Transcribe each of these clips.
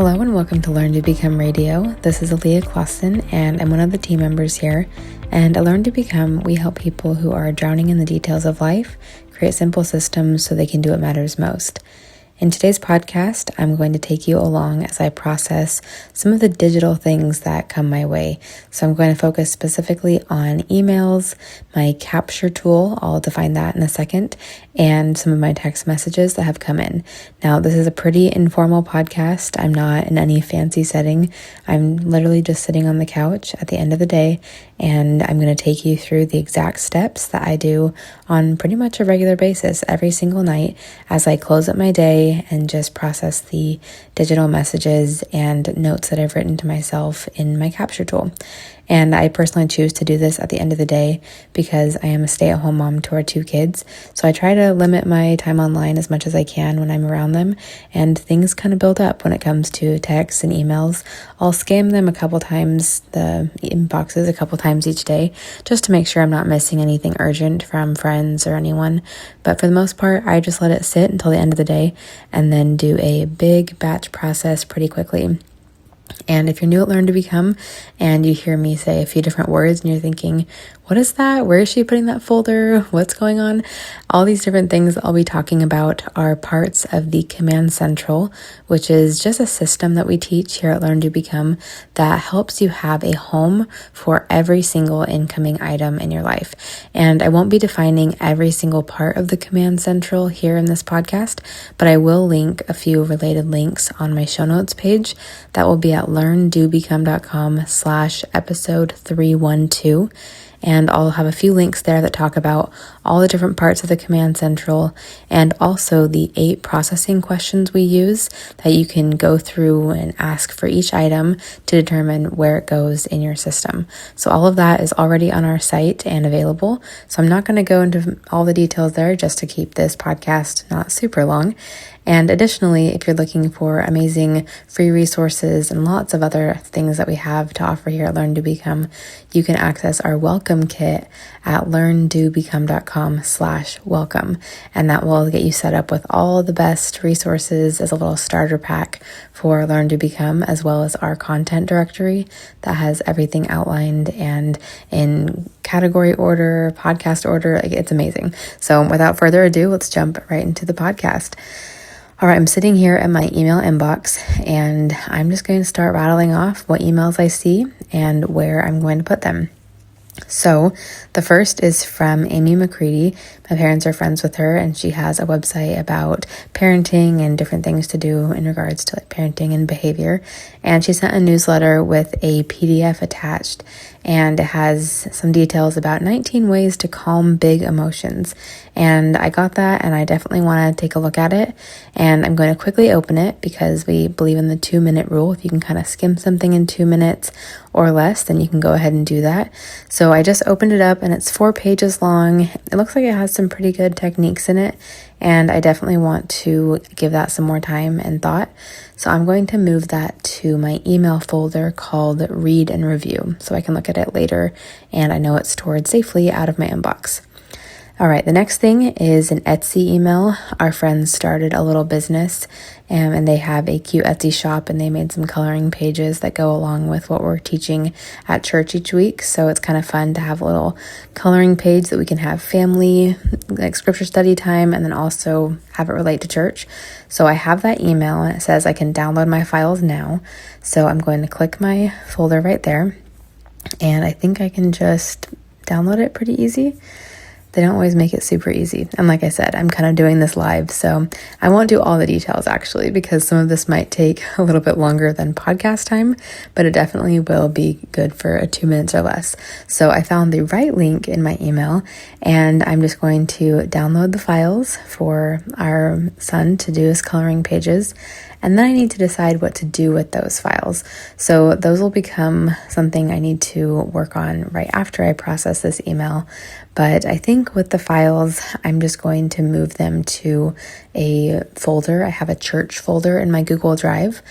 Hello and welcome to Learn to Become Radio. This is Aaliyah Clausen and I'm one of the team members here. And at Learn to Become, we help people who are drowning in the details of life create simple systems so they can do what matters most. In today's podcast, I'm going to take you along as I process some of the digital things that come my way. So I'm going to focus specifically on emails, my capture tool, I'll define that in a second, and some of my text messages that have come in. Now, this is a pretty informal podcast. I'm not in any fancy setting. I'm literally just sitting on the couch at the end of the day, and I'm going to take you through the exact steps that I do on pretty much a regular basis every single night as I close up my day and just process the digital messages and notes that I've written to myself in my capture tool. And I personally choose to do this at the end of the day because I am a stay-at-home mom to our 2 kids. So I try to limit my time online as much as I can when I'm around them, and things kind of build up when it comes to texts and emails. I'll scan them a couple times, the inboxes a couple times each day, just to make sure I'm not missing anything urgent from friends or anyone. But for the most part, I just let it sit until the end of the day and then do a big batch process pretty quickly. And if you're new at Learn to Become and you hear me say a few different words and you're thinking, what is that? Where is she putting that folder? What's going on? All these different things I'll be talking about are parts of the Command Central, which is just a system that we teach here at Learn to Become that helps you have a home for every single incoming item in your life. And I won't be defining every single part of the Command Central here in this podcast, but I will link a few related links on my show notes page that will be at learndobecome.com/episode 312. And I'll have a few links there that talk about all the different parts of the Command Central and also the 8 processing questions we use that you can go through and ask for each item to determine where it goes in your system. So all of that is already on our site and available. So I'm not going to go into all the details there just to keep this podcast not super long. And additionally, if you're looking for amazing free resources and lots of other things that we have to offer here at Learn to Become, you can access our welcome kit at learndobecome.com/welcome. And that will get you set up with all the best resources as a little starter pack for Learn to Become, as well as our content directory that has everything outlined and in category order, podcast order. It's amazing. So without further ado, let's jump right into the podcast. All right, I'm sitting here at my email inbox and I'm just going to start rattling off what emails I see and where I'm going to put them. So the first is from Amy McCready. My parents are friends with her and she has a website about parenting and different things to do in regards to parenting and behavior. And she sent a newsletter with a PDF attached, and it has some details about 19 ways to calm big emotions. And I got that and I definitely want to take a look at it. And I'm going to quickly open it because we believe in the 2-minute rule. If you can kind of skim something in 2 minutes or less, then you can go ahead and do that. So I just opened it up and it's 4 pages long. It looks like it has some pretty good techniques in it, and I definitely want to give that some more time and thought. So I'm going to move that to my email folder called Read and Review so I can look at it later and I know it's stored safely out of my inbox. All right, the next thing is an Etsy email. Our friends started a little business and they have a cute Etsy shop and they made some coloring pages that go along with what we're teaching at church each week. So it's kind of fun to have a little coloring page that we can have family, like scripture study time, and then also have it relate to church. So I have that email and it says I can download my files now. So I'm going to click my folder right there and I think I can just download it pretty easy. They don't always make it super easy. And like I said, I'm kind of doing this live, so I won't do all the details actually, because some of this might take a little bit longer than podcast time, but it definitely will be good for 2 minutes or less. So I found the right link in my email, and I'm just going to download the files for our son to do his coloring pages. And then I need to decide what to do with those files. So those will become something I need to work on right after I process this email. But I think with the files, I'm just going to move them to a folder. I have a church folder in my Google Drive.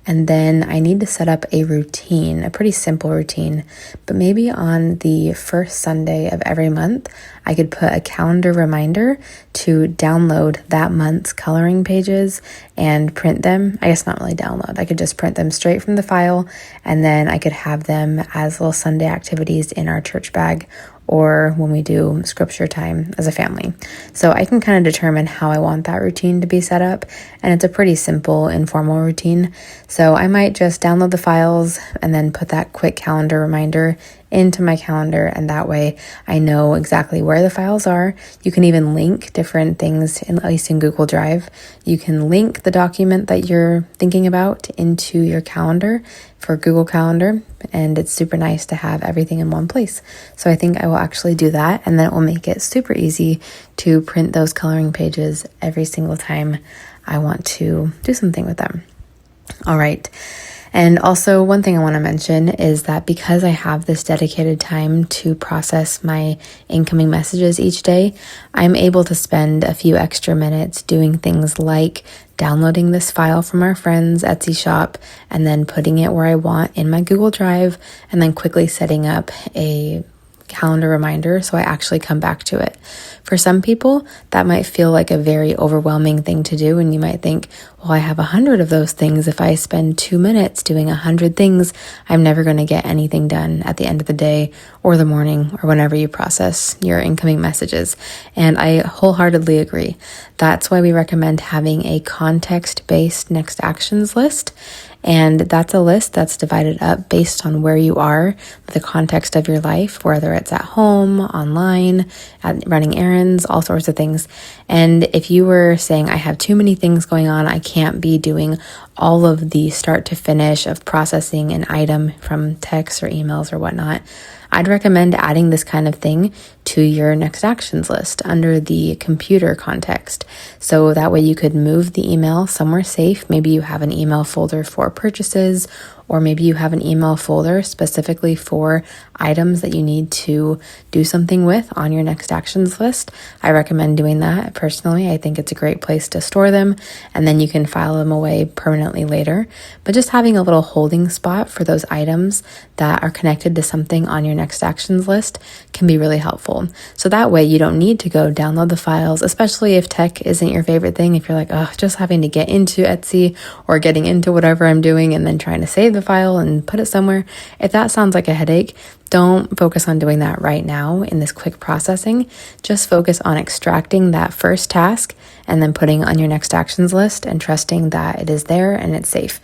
And then I need to set up a routine, a pretty simple routine. But maybe on the first Sunday of every month, I could put a calendar reminder to download that month's coloring pages and print them. I guess not really download. I could just print them straight from the file, and then I could have them as little Sunday activities in our church bag or when we do scripture time as a family. So I can kind of determine how I want that routine to be set up, and it's a pretty simple, informal routine. So I might just download the files and then put that quick calendar reminder into my calendar, and that way I know exactly where the files are. You can even link different things, at least in Google Drive. You can link the document that you're thinking about into your calendar for Google Calendar, and it's super nice to have everything in one place. So I think I will actually do that, and then it will make it super easy to print those coloring pages every single time I want to do something with them. All right. And also, one thing I want to mention is that because I have this dedicated time to process my incoming messages each day, I'm able to spend a few extra minutes doing things like downloading this file from our friend's Etsy shop and then putting it where I want in my Google Drive, and then quickly setting up a calendar reminder so I actually come back to it. For some people, that might feel like a very overwhelming thing to do, and you might think, well, I have 100 of those things. If I spend 2 minutes doing 100 things, I'm never going to get anything done at the end of the day or the morning or whenever you process your incoming messages. And I wholeheartedly agree. That's why we recommend having a context-based next actions list. And that's a list that's divided up based on where you are, the context of your life, whether it's at home, online, at running errands, all sorts of things. And if you were saying, I have too many things going on, I can't be doing all of the start to finish of processing an item from texts or emails or whatnot, I'd recommend adding this kind of thing to your next actions list under the computer context. So that way you could move the email somewhere safe. Maybe you have an email folder for purchases, or maybe you have an email folder specifically for items that you need to do something with on your next actions list. I recommend doing that personally. I think it's a great place to store them, and then you can file them away permanently later. But just having a little holding spot for those items that are connected to something on your next actions list can be really helpful. So that way you don't need to go download the files, especially if tech isn't your favorite thing. If you're like, oh, just having to get into Etsy or getting into whatever I'm doing and then trying to save the file and put it somewhere. If that sounds like a headache, don't focus on doing that right now in this quick processing. Just focus on extracting that first task and then putting it on your next actions list and trusting that it is there and it's safe.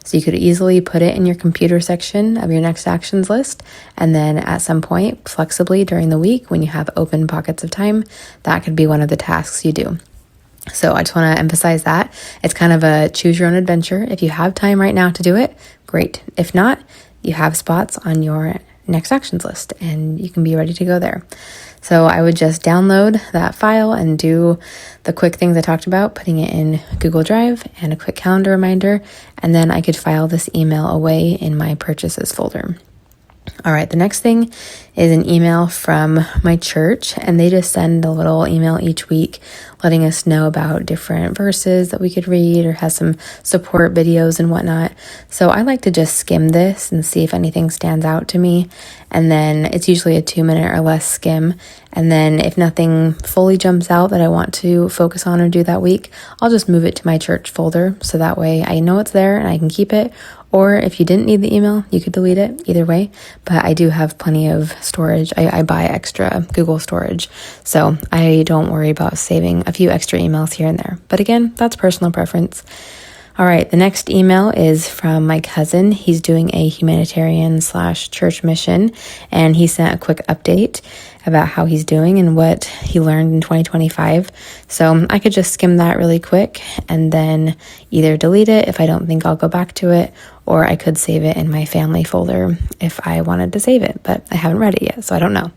So you could easily put it in your computer section of your next actions list, and then at some point, flexibly during the week when you have open pockets of time, that could be one of the tasks you do. So I just want to emphasize that. It's kind of a choose your own adventure. If you have time right now to do it, great. If not, you have spots on your next actions list and you can be ready to go there. So I would just download that file and do the quick things I talked about, putting it in Google Drive and a quick calendar reminder, and then I could file this email away in my purchases folder. All right, the next thing is an email from my church, and they just send a little email each week letting us know about different verses that we could read, or has some support videos and whatnot. So I like to just skim this and see if anything stands out to me. And then it's usually a 2-minute or less skim. And then if nothing fully jumps out that I want to focus on or do that week, I'll just move it to my church folder. So that way I know it's there and I can keep it. Or if you didn't need the email, you could delete it, either way. But I do have plenty of storage. I buy extra Google storage, so I don't worry about saving a few extra emails here and there. But again, that's personal preference. All right, the next email is from my cousin. He's doing a humanitarian/church mission, and he sent a quick update about how he's doing and what he learned in 2025. So I could just skim that really quick and then either delete it if I don't think I'll go back to it, or I could save it in my family folder if I wanted to save it, but I haven't read it yet, so I don't know.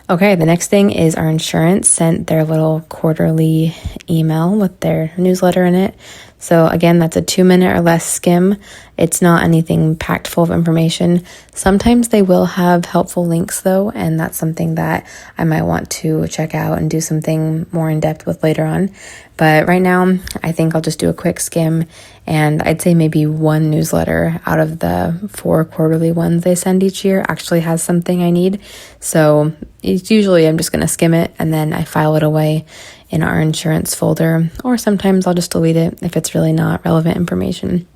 Okay, the next thing is our insurance sent their little quarterly email with their newsletter in it. So again, that's a 2-minute or less skim. It's not anything packed full of information. Sometimes they will have helpful links though, and that's something that I might want to check out and do something more in depth with later on. But right now, I think I'll just do a quick skim, and I'd say maybe one newsletter out of the 4 quarterly ones they send each year actually has something I need. So it's usually I'm just going to skim it and then I file it away in our insurance folder, or sometimes I'll just delete it if it's really not relevant information.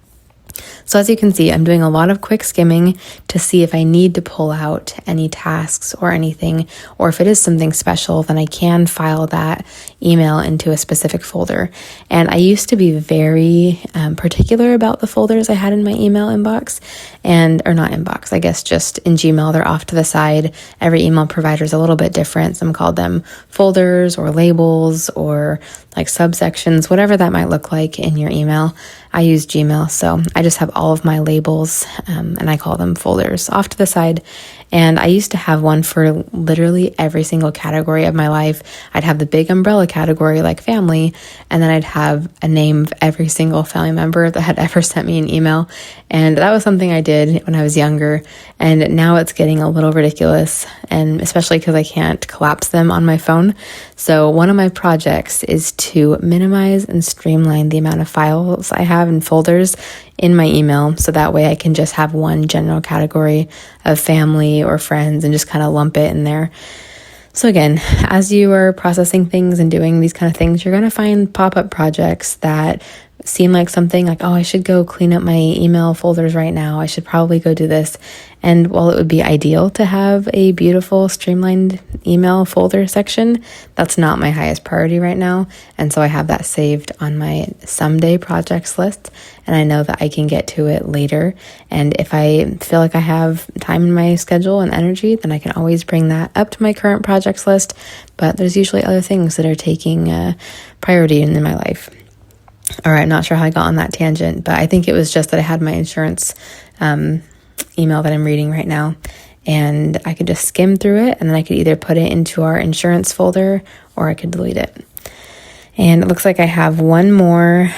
So as you can see, I'm doing a lot of quick skimming to see if I need to pull out any tasks or anything, or if it is something special, then I can file that email into a specific folder. And I used to be very particular about the folders I had in my email inbox, or not inbox, I guess just in Gmail, they're off to the side. Every email provider is a little bit different. Some call them folders or labels or like subsections, whatever that might look like in your email. I use Gmail, so I just have all of my labels and I call them folders off to the side. And I used to have one for literally every single category of my life. I'd have the big umbrella category like family, and then I'd have a name of every single family member that had ever sent me an email. And that was something I did when I was younger. And now it's getting a little ridiculous, and especially because I can't collapse them on my phone. So one of my projects is to minimize and streamline the amount of files I have in folders in my email, so that way I can just have one general category of family or friends and just kind of lump it in there. So again, as you are processing things and doing these kind of things, you're going to find pop-up projects that seem like something like, oh, I should go clean up my email folders right now. I should probably go do this. And while it would be ideal to have a beautiful streamlined email folder section, that's not my highest priority right now. And so I have that saved on my someday projects list, and I know that I can get to it later. And if I feel like I have time in my schedule and energy, then I can always bring that up to my current projects list. But there's usually other things that are taking priority in my life. All right, I'm not sure how I got on that tangent, but I think it was just that I had my insurance email that I'm reading right now, and I could just skim through it, and then I could either put it into our insurance folder or I could delete it. And it looks like I have one more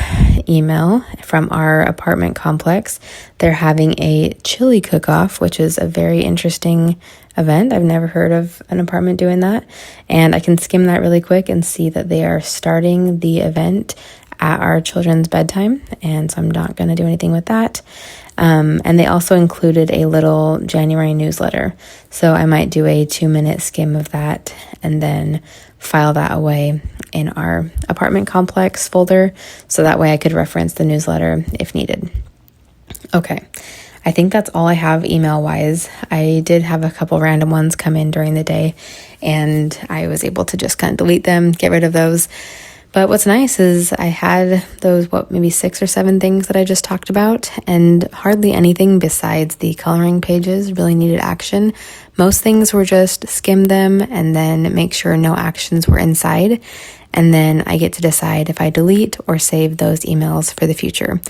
email from our apartment complex. They're having a chili cook-off, which is a very interesting event. I've never heard of an apartment doing that. And I can skim that really quick and see that they are starting the event at our children's bedtime. And so I'm not going to do anything with that. And they also included a little January newsletter. So I might do a 2-minute skim of that and then file that away in our apartment complex folder. So that way I could reference the newsletter if needed. Okay. I think that's all I have email-wise. I did have a couple random ones come in during the day, and I was able to just kind of delete them, get rid of those. But what's nice is I had those, maybe 6 or 7 things that I just talked about, and hardly anything besides the coloring pages really needed action. Most things were just skim them and then make sure no actions were inside. And then I get to decide if I delete or save those emails for the future.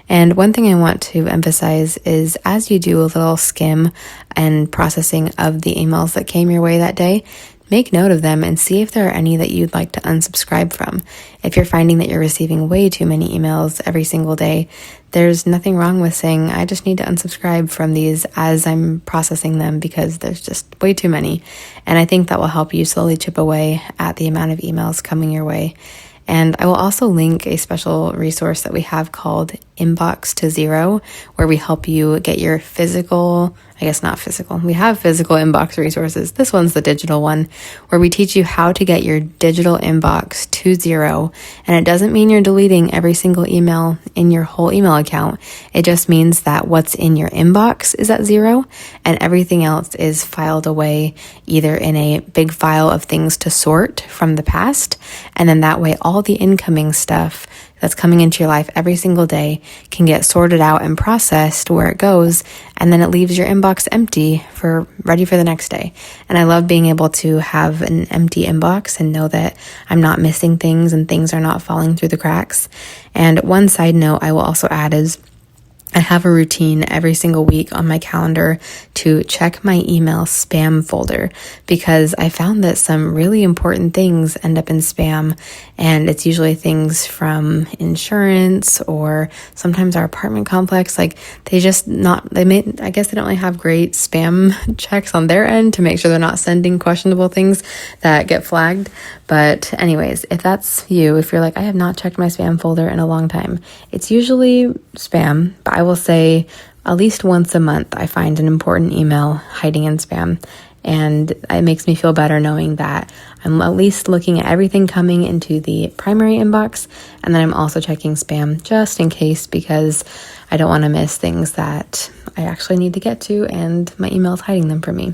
And one thing I want to emphasize is as you do a little skim and processing of the emails that came your way that day, make note of them and see if there are any that you'd like to unsubscribe from. If you're finding that you're receiving way too many emails every single day, there's nothing wrong with saying, I just need to unsubscribe from these as I'm processing them because there's just way too many. And I think that will help you slowly chip away at the amount of emails coming your way. And I will also link a special resource that we have called Inbox to Zero, where we help you get your physical, I guess not physical, we have physical inbox resources. This one's the digital one, where we teach you how to get your digital inbox to zero. And it doesn't mean you're deleting every single email in your whole email account. It just means that what's in your inbox is at zero and everything else is filed away either in a big file of things to sort from the past, and then that way all the incoming stuff that's coming into your life every single day can get sorted out and processed where it goes, and then it leaves your inbox empty ready for the next day. And I love being able to have an empty inbox and know that I'm not missing things and things are not falling through the cracks. And one side note I will also add is I have a routine every single week on my calendar to check my email spam folder because I found that some really important things end up in spam, and it's usually things from insurance or sometimes our apartment complex. Like I guess they don't really have great spam checks on their end to make sure they're not sending questionable things that get flagged. But anyways, if that's you, if you're like, I have not checked my spam folder in a long time, it's usually spam, but I will say at least once a month I find an important email hiding in spam, and it makes me feel better knowing that I'm at least looking at everything coming into the primary inbox, and then I'm also checking spam just in case, because I don't want to miss things that I actually need to get to and my email is hiding them from me.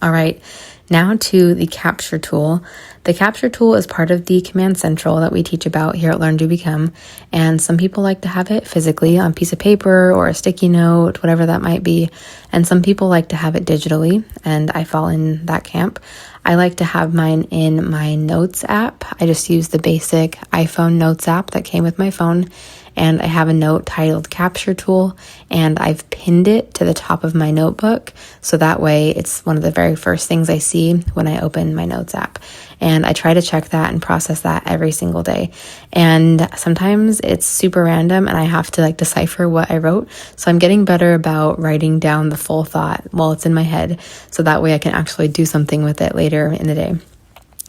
All right, now to the capture tool. The capture tool is part of the Command Central that we teach about here at Learn to Become, and some people like to have it physically on a piece of paper or a sticky note, whatever that might be, and some people like to have it digitally, and I fall in that camp. I like to have mine in my Notes app. I just use the basic iPhone Notes app that came with my phone, and I have a note titled Capture Tool, and I've pinned it to the top of my notebook, so that way it's one of the very first things I see when I open my Notes app. And I try to check that and process that every single day. And sometimes it's super random and I have to decipher what I wrote. So I'm getting better about writing down the full thought while it's in my head, so that way I can actually do something with it later in the day.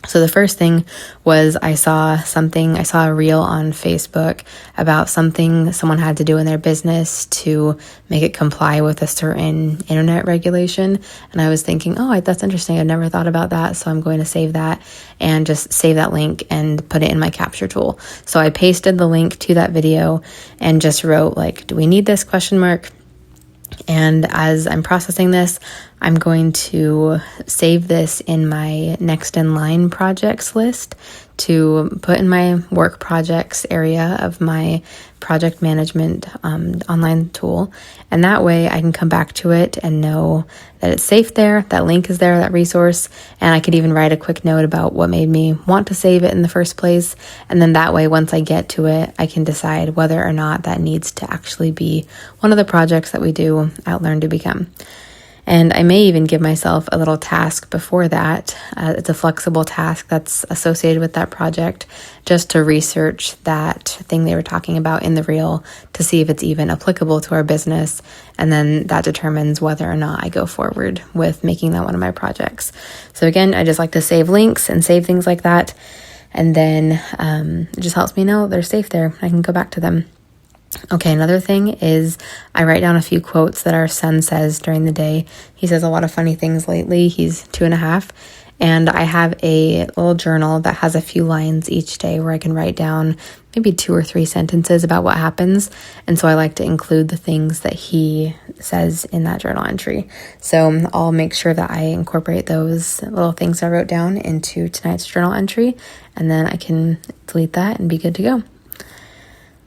So the first thing was I saw a reel on Facebook about something someone had to do in their business to make it comply with a certain internet regulation. And I was thinking, that's interesting. I've never thought about that. So I'm going to save that and just save that link and put it in my capture tool. So I pasted the link to that video and just wrote do we need this ? And as I'm processing this, I'm going to save this in my next in line projects list to put in my work projects area of my project management online tool. And that way I can come back to it and know that it's safe there, that link is there, that resource, and I could even write a quick note about what made me want to save it in the first place. And then that way, once I get to it, I can decide whether or not that needs to actually be one of the projects that we do at Learn to Become. And I may even give myself a little task before that. It's a flexible task that's associated with that project, just to research that thing they were talking about in the reel to see if it's even applicable to our business. And then that determines whether or not I go forward with making that one of my projects. So again, I just like to save links and save things like that. And then it just helps me know they're safe there. I can go back to them. Okay, another thing is I write down a few quotes that our son says during the day. He says a lot of funny things lately. He's 2.5, and I have a little journal that has a few lines each day where I can write down maybe 2 or 3 sentences about what happens. And so I like to include the things that he says in that journal entry. So I'll make sure that I incorporate those little things I wrote down into tonight's journal entry, and then I can delete that and be good to go.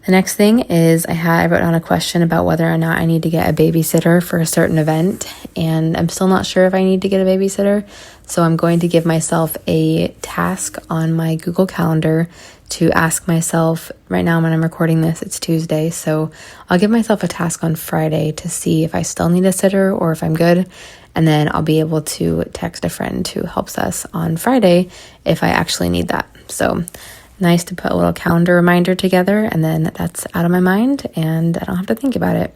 The next thing is I wrote down a question about whether or not I need to get a babysitter for a certain event, and I'm still not sure if I need to get a babysitter, so I'm going to give myself a task on my Google Calendar to ask myself. Right now when I'm recording this, it's Tuesday, so I'll give myself a task on Friday to see if I still need a sitter or if I'm good, and then I'll be able to text a friend who helps us on Friday if I actually need that. So nice to put a little calendar reminder together, and then that's out of my mind and I don't have to think about it.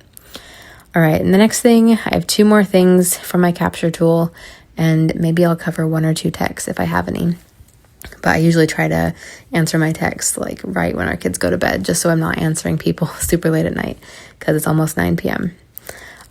All right, and the next thing, I have 2 more things from my capture tool, and maybe I'll cover 1 or 2 texts if I have any. But I usually try to answer my texts right when our kids go to bed, just so I'm not answering people super late at night because it's almost 9 p.m.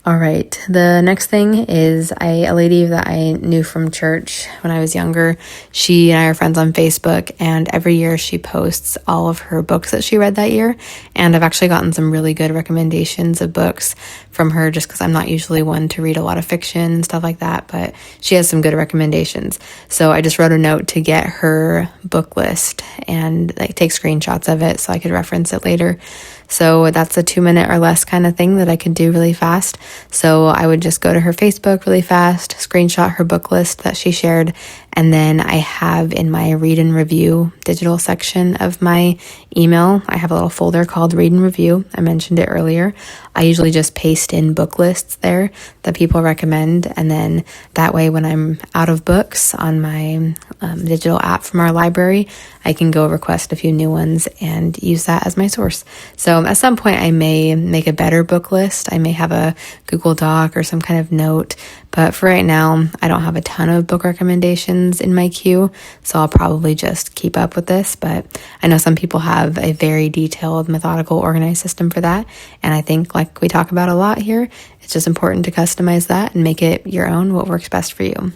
All right, the next thing is a lady that I knew from church when I was younger. She and I are friends on Facebook, and every year she posts all of her books that she read that year. And I've actually gotten some really good recommendations of books from her just because I'm not usually one to read a lot of fiction and stuff like that, but she has some good recommendations. So I just wrote a note to get her book list and take screenshots of it so I could reference it later. So that's a 2-minute or less kind of thing that I could do really fast. So I would just go to her Facebook really fast, screenshot her book list that she shared, And then I have in my read and review digital section of my email, I have a little folder called Read and Review. I mentioned it earlier. I usually just paste in book lists there that people recommend. And then that way, when I'm out of books on my digital app from our library, I can go request a few new ones and use that as my source. So at some point, I may make a better book list. I may have a Google Doc or some kind of note. But for right now, I don't have a ton of book recommendations in my queue, so I'll probably just keep up with this. But I know some people have a very detailed, methodical, organized system for that. And I think, like we talk about a lot here, it's just important to customize that and make it your own, what works best for you.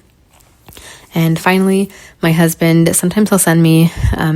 And finally, my husband, sometimes he'll send me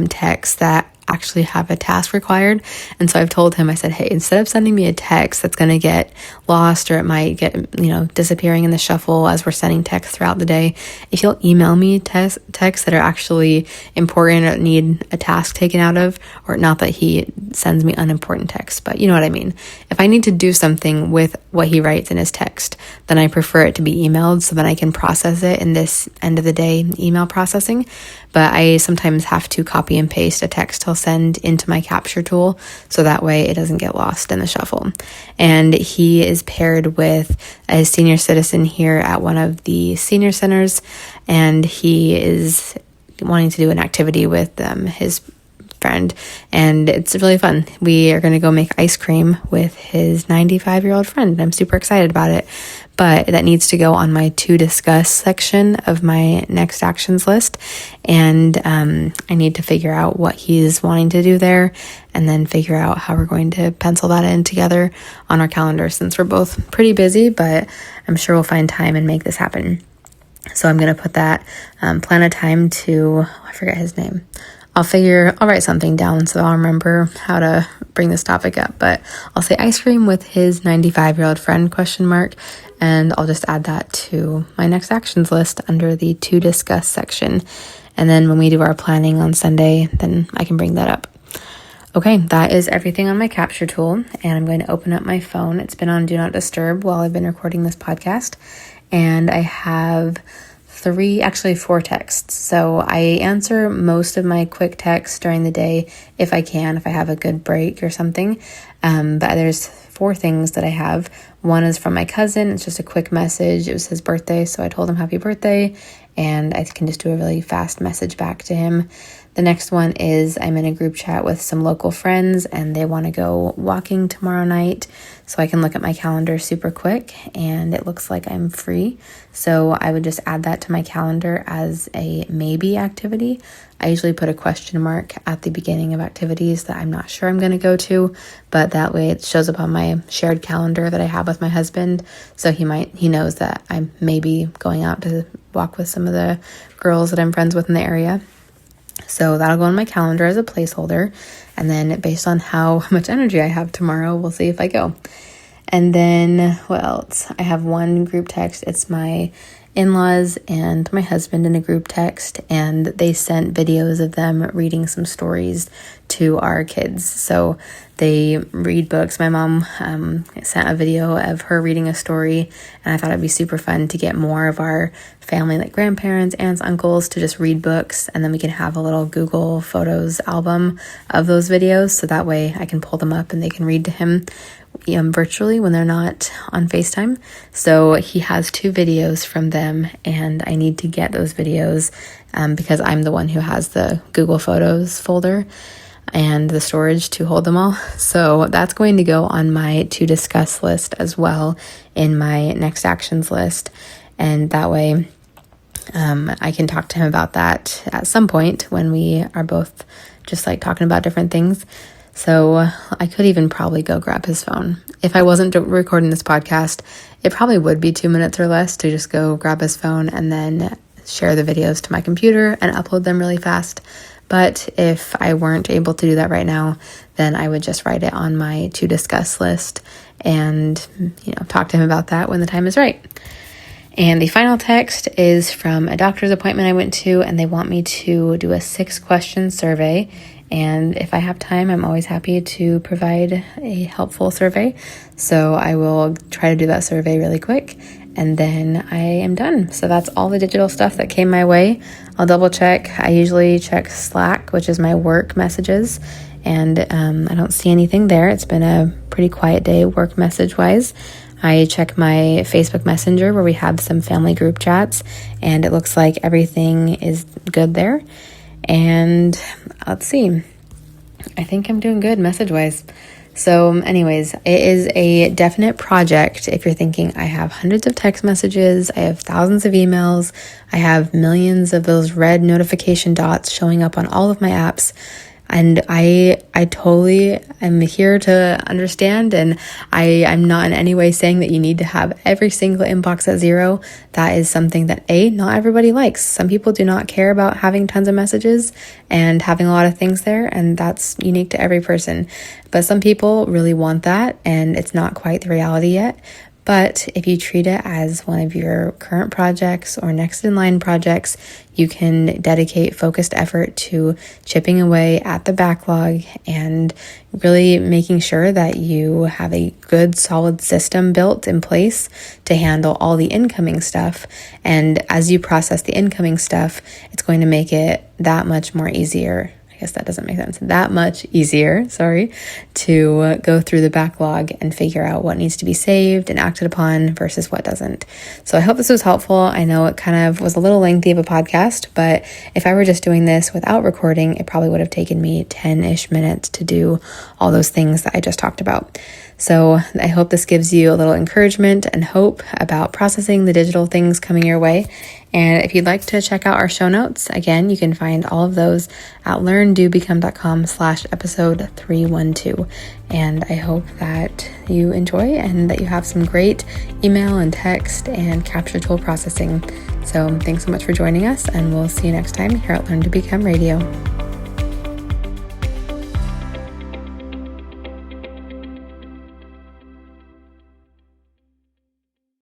texts that actually have a task required. And so I've told him, I said, hey, instead of sending me a text that's going to get lost or it might get, disappearing in the shuffle as we're sending texts throughout the day, if you'll email me texts that are actually important or need a task taken out of, or not that he sends me unimportant texts, but you know what I mean. If I need to do something with what he writes in his text, then I prefer it to be emailed so that I can process it in this end of the day email processing. But I sometimes have to copy and paste a text he'll send into my capture tool so that way it doesn't get lost in the shuffle. And he is paired with a senior citizen here at one of the senior centers, and he is wanting to do an activity with his friend, and it's really fun. We are going to go make ice cream with his 95-year-old friend. I'm super excited about it, but that needs to go on my to discuss section of my next actions list, and I need to figure out what he's wanting to do there, and then figure out how we're going to pencil that in together on our calendar, since we're both pretty busy, but I'm sure we'll find time and make this happen. So I'm going to put that, plan a time to, I forget his name. I'll write something down so I'll remember how to bring this topic up, but I'll say ice cream with his 95-year-old friend, ? And I'll just add that to my next actions list under the to discuss section. And then when we do our planning on Sunday, then I can bring that up. Okay, that is everything on my capture tool, and I'm going to open up my phone. It's been on Do Not Disturb while I've been recording this podcast, and I have 4 texts. So I answer most of my quick texts during the day if I can, if I have a good break or something. But there's 4 things that I have. One is from my cousin. It's just a quick message. It was his birthday, so I told him happy birthday, and I can just do a really fast message back to him. The next one is I'm in a group chat with some local friends, and they want to go walking tomorrow night, so I can look at my calendar super quick, and it looks like I'm free. So I would just add that to my calendar as a maybe activity. I usually put a question mark at the beginning of activities that I'm not sure I'm going to go to, but that way it shows up on my shared calendar that I have with my husband, so he knows that I'm maybe going out to walk with some of the girls that I'm friends with in the area. So that'll go on my calendar as a placeholder, and then based on how much energy I have tomorrow, we'll see if I go. And then what else? I have one group text. It's my in-laws and my husband in a group text, and they sent videos of them reading some stories to our kids. So they read books. My mom sent a video of her reading a story, and I thought it'd be super fun to get more of our family, like grandparents, aunts, uncles, to just read books, and then we can have a little Google Photos album of those videos, so that way I can pull them up and they can read to him virtually when they're not on FaceTime. So he has 2 videos from them, and I need to get those videos because I'm the one who has the Google Photos folder and the storage to hold them all. So that's going to go on my to discuss list as well in my next actions list. And that way I can talk to him about that at some point when we are both just like talking about different things. So I could even probably go grab his phone. If I wasn't recording this podcast, it probably would be 2 minutes or less to just go grab his phone and then share the videos to my computer and upload them really fast. But if I weren't able to do that right now, then I would just write it on my to discuss list and, talk to him about that when the time is right. And the final text is from a doctor's appointment I went to, and they want me to do a 6-question survey. And if I have time, I'm always happy to provide a helpful survey. So I will try to do that survey really quick. and then I am done. So that's all the digital stuff that came my way. I'll double check. I usually check Slack, which is my work messages, and I don't see anything there. It's been a pretty quiet day work message wise. I check my Facebook Messenger where we have some family group chats, and it looks like everything is good there. And let's see, I think I'm doing good message wise. So anyways, it is a definite project. If you're thinking I have hundreds of text messages, I have thousands of emails, I have millions of those red notification dots showing up on all of my apps, and I totally am here to understand, and I'm not in any way saying that you need to have every single inbox at zero. That is something that not everybody likes. Some people do not care about having tons of messages and having a lot of things there, and that's unique to every person. But some people really want that, and it's not quite the reality yet. But if you treat it as one of your current projects or next in line projects, you can dedicate focused effort to chipping away at the backlog and really making sure that you have a good, solid system built in place to handle all the incoming stuff. And as you process the incoming stuff, it's going to make it that much more easier. I guess that doesn't make sense. That much easier, to go through the backlog and figure out what needs to be saved and acted upon versus what doesn't. So I hope this was helpful. I know it kind of was a little lengthy of a podcast, but if I were just doing this without recording, it probably would have taken me 10-ish minutes to do all those things that I just talked about. So I hope this gives you a little encouragement and hope about processing the digital things coming your way. And if you'd like to check out our show notes, again, you can find all of those at learndobecome.com/episode 312. And I hope that you enjoy and that you have some great email and text and capture tool processing. So thanks so much for joining us, and we'll see you next time here at Learn to Become Radio.